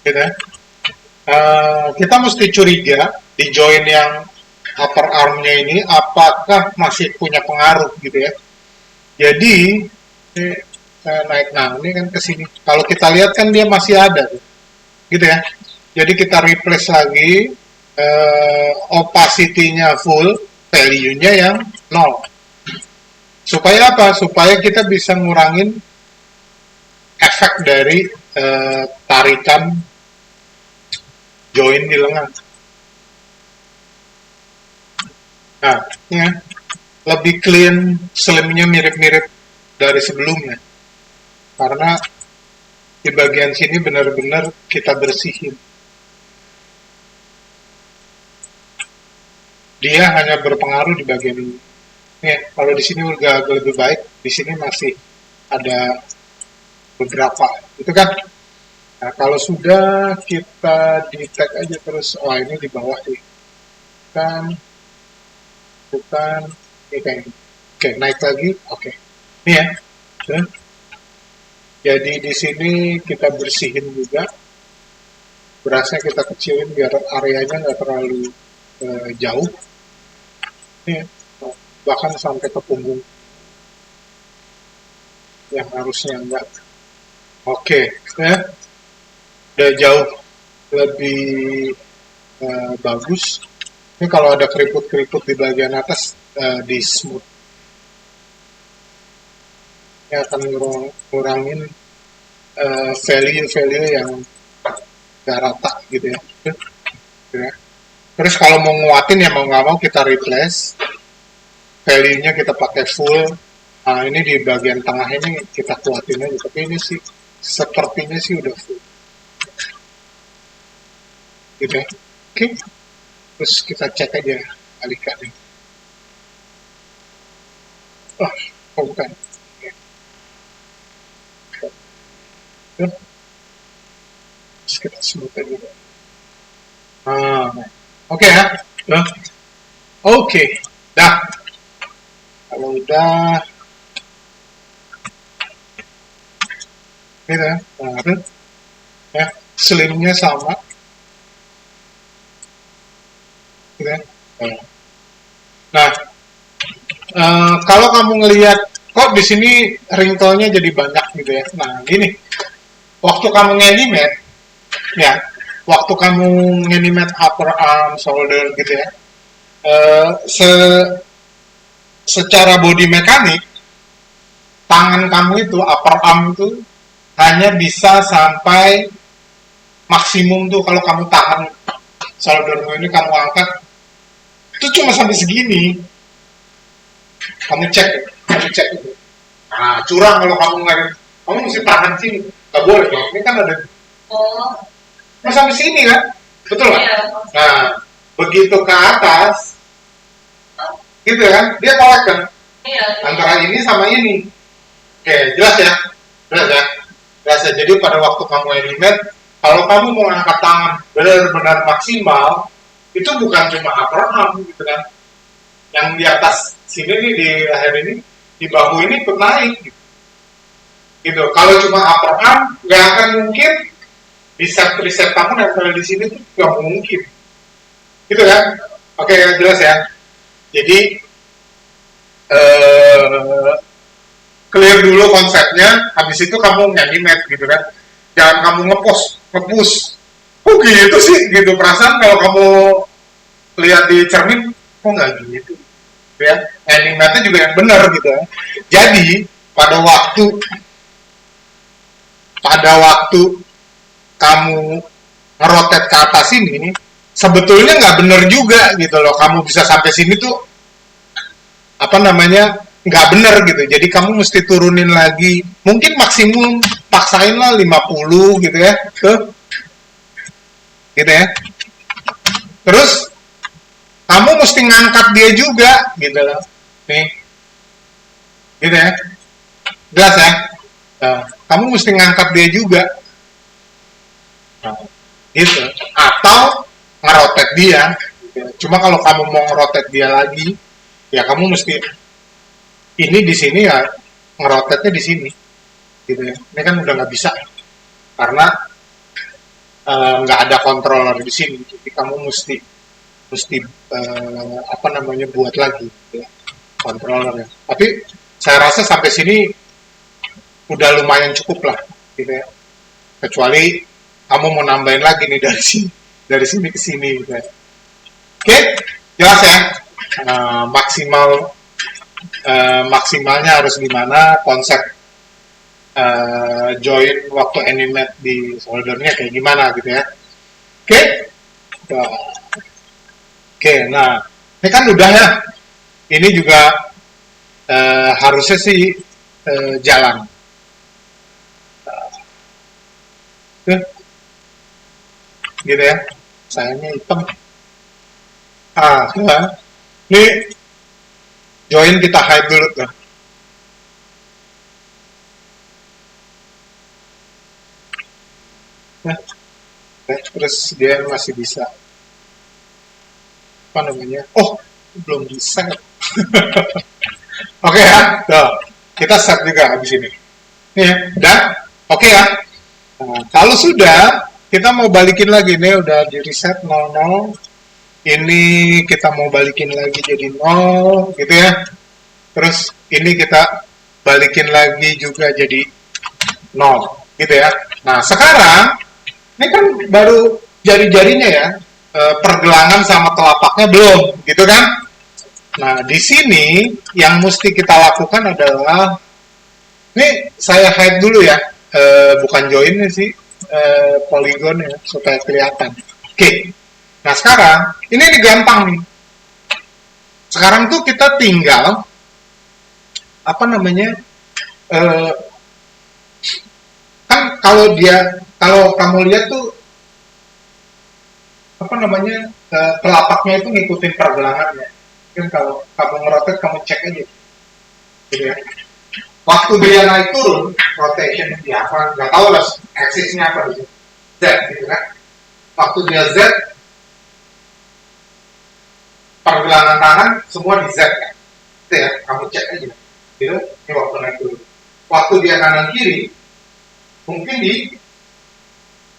gitu ya. Kita mesti curiga di join yang upper arm-nya ini apakah masih punya pengaruh gitu ya. Jadi saya naik, nah ini kan ke sini. Kalau kita lihat kan dia masih ada gitu ya. Jadi kita replace lagi, opacity-nya full, value-nya yang 0. Supaya apa? Supaya kita bisa ngurangin efek dari tarikan join di lengan. Nah, ya, lebih clean, slimnya mirip-mirip dari sebelumnya. Karena di bagian sini benar-benar kita bersihin. Dia hanya berpengaruh di bagian ini. Nih, kalau di sini udah agak lebih baik, di sini masih ada beberapa. Itu kan. Nah, kalau sudah kita di tag aja terus, wah ini di bawah nih. Bukan, ini kayak ini. Oke, naik lagi, oke. Ini ya. Jadi di sini kita bersihin juga. Berasnya kita kecilin biar areanya nggak terlalu jauh. Ini, bahkan sampai ke punggung. Yang harusnya enggak. Oke, ya. Udah jauh lebih bagus. Ini kalau ada keriput-keriput di bagian atas, di smooth. Ini akan ngurangin value-value yang gak rata gitu ya. Terus kalau mau nguatin ya mau nggak mau kita replace. Value-nya kita pakai full. Nah ini di bagian tengah ini kita kuatin aja. Tapi ini sih sepertinya sih udah full. Gitu ya. Oke. Terus kita cek aja alikannya. Oh bukan. Terus kita smooth aja. Oke ya. Oke. Dah. Kalau udah gitu ya. Nah, ya, slimnya sama. Gitu ya. Nah, kalau kamu ngelihat kok di sini ringtone-nya jadi banyak gitu ya. Nah, gini. Waktu kamu nganimet, ya, waktu kamu nganimet upper arm, shoulder gitu ya, secara body mekanik, tangan kamu itu, upper arm itu, hanya bisa sampai maksimum tuh kalau kamu tahan shouldermu ini kamu angkat, itu cuma sampai segini. Kamu cek itu. Nah, curang kalau kamu mesti tahan sini. Gak boleh dong, ini kan ada sampai sini kan, betul nggak? Nah, begitu ke atas, gitu kan, dia kolek kan, antara ini sama ini. Oke, jelas ya. Jadi pada waktu kamu animate, kalau kamu mau angkat tangan benar-benar maksimal, itu bukan cuma upper arm gitu kan, yang di atas sini nih di leher ini, di bahu ini ikut naik gitu. Kalau cuma upper arm, nggak akan mungkin tricep kamu nempel di sini tuh nggak mungkin, gitu kan? Oke, jelas ya. Jadi clear dulu konsepnya, habis itu kamu nyanyimet gitu kan. Jangan kamu ngepush. Oh gitu sih, gitu perasaan kalau kamu lihat di cermin, kok nggak gitu, ya? Animatnya juga yang benar gitu ya. Jadi pada waktu kamu ngerotet ke atas ini, sebetulnya nggak bener juga gitu loh. Kamu bisa sampai sini tuh nggak bener gitu. Jadi kamu mesti turunin lagi. Mungkin maksimum paksain lah 50 gitu ya. Gitu ya. Terus kamu mesti ngangkat dia juga gitu loh. Nih. Gitu ya. Jelas ya. Nah, kamu mesti ngangkat dia juga. Gitu. Atau ngerotet dia. Cuma kalau kamu mau ngerotet dia lagi, ya kamu mesti ini di sini ya ngerotetnya di sini, gitu ya. Ini kan udah nggak bisa karena nggak ada controller di sini, jadi kamu mesti mesti apa namanya buat lagi gitu ya, controllernya. Tapi saya rasa sampai sini udah lumayan cukup lah gitu ya. Kecuali kamu mau nambahin lagi nih dari sini ke sini gitu ya. Oke, jelas ya. Maksimalnya harus gimana, konsep join waktu animate di soldernya kayak gimana gitu ya. Oke. Oke, nah ini kan udah ya. Ini juga harusnya sih jalan. Gitu ya. Sayangnya hitam. Ya. Ini join kita hide dulu tuh. Nah, terus dia masih bisa apa namanya? Oh, belum bisa. Oke ya, tuh. Kita set juga habis ini. Nih ya, udah. Oke ya. Nah, kalau sudah, kita mau balikin lagi nih, udah di reset 00. Ini kita mau balikin lagi jadi 0 gitu ya. Terus ini kita balikin lagi juga jadi 0 gitu ya. Nah, sekarang ini kan baru jari-jarinya ya, pergelangan sama telapaknya belum, gitu kan? Nah, di sini yang mesti kita lakukan adalah, ini saya hide dulu ya, bukan joinnya sih, polygon ya, supaya kelihatan. Oke, nah sekarang, ini gampang nih. Sekarang tuh kita tinggal, apa namanya, kan kalau kamu lihat tuh apa namanya telapaknya itu ngikutin pergelangannya. Kan kalau kamu ngerotet kamu cek aja, gitu ya. Waktu dia naik turun, rotation dia apa? Nggak tahu lah aksisnya apa gitu. Z gitu kan. Waktu dia Z, pergelangan tangan semua di Z kan. Gitu ya, kamu cek aja. Gitu. Ini waktu naik turun. Waktu dia kanan kiri, mungkin di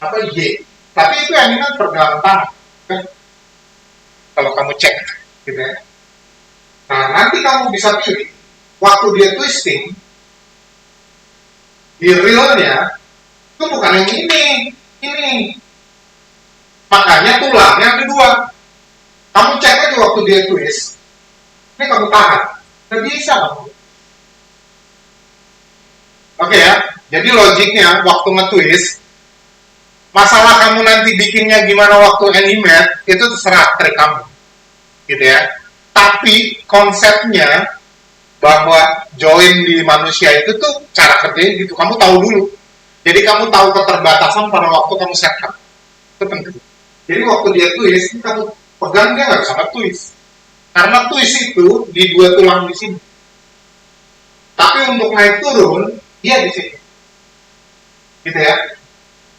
apa Y. Tapi itu yang ini kan pergelangan tangan. Kan? Kalau kamu cek, gitu ya. Nah, nanti kamu bisa pilih waktu dia twisting di realnya itu bukan yang ini. Makanya tulangnya ada dua. Kamu cek aja waktu dia twist. Ini kamu tahan. Nggak bisa kamu. Oke ya. Jadi logiknya waktu nge-twist, masalah kamu nanti bikinnya gimana waktu animate itu terserah trik kamu. Gitu ya. Tapi konsepnya bahwa join di manusia itu tuh cara kerjanya gitu. Kamu tahu dulu. Jadi kamu tahu keterbatasan pada waktu kamu setup. Itu penting. Jadi waktu dia twist, kamu pegang dia nggak bisa twist. Karena twist itu di dua tulang di sini. Tapi untuk naik turun, dia di sini. Gitu ya.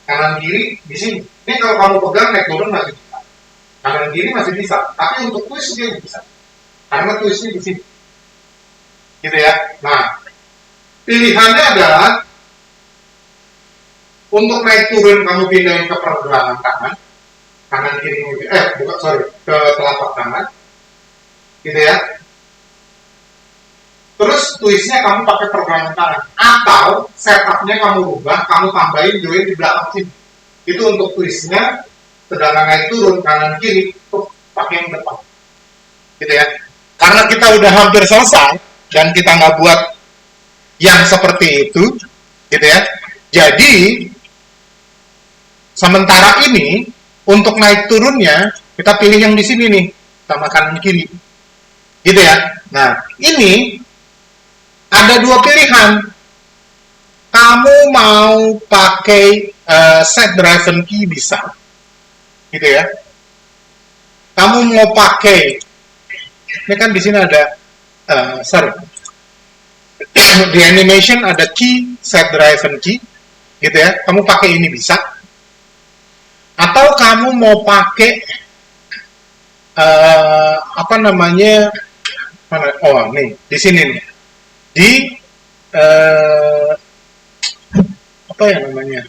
Kanan kiri di sini. Ini kalau kamu pegang naik turun masih bisa. Kanan kiri masih bisa. Tapi untuk twist dia nggak bisa. Karena twistnya di sini. Gitu ya. Nah, pilihannya adalah untuk naik turun kamu pindahin ke pergelangan tangan, kanan kiri ke telapak tangan, gitu ya. Terus twistnya kamu pakai pergelangan tangan, atau setupnya kamu rubah, kamu tambahin join di belakang sini. Itu untuk twistnya, sedangkan naik turun kanan kiri, tuh pakai yang depan, gitu ya. Karena kita udah hampir selesai dan kita nggak buat yang seperti itu, gitu ya. Jadi sementara ini untuk naik turunnya kita pilih yang di sini nih sama kanan kiri, gitu ya. Nah ini ada dua pilihan. Kamu mau pakai set driven key bisa, gitu ya. Kamu mau pakai, ini kan di sini ada di animation ada key set driven key, gitu ya. Kamu pakai ini bisa. Atau kamu mau pakai apa namanya? Mana? Oh, nih di sini nih. Di apa ya namanya?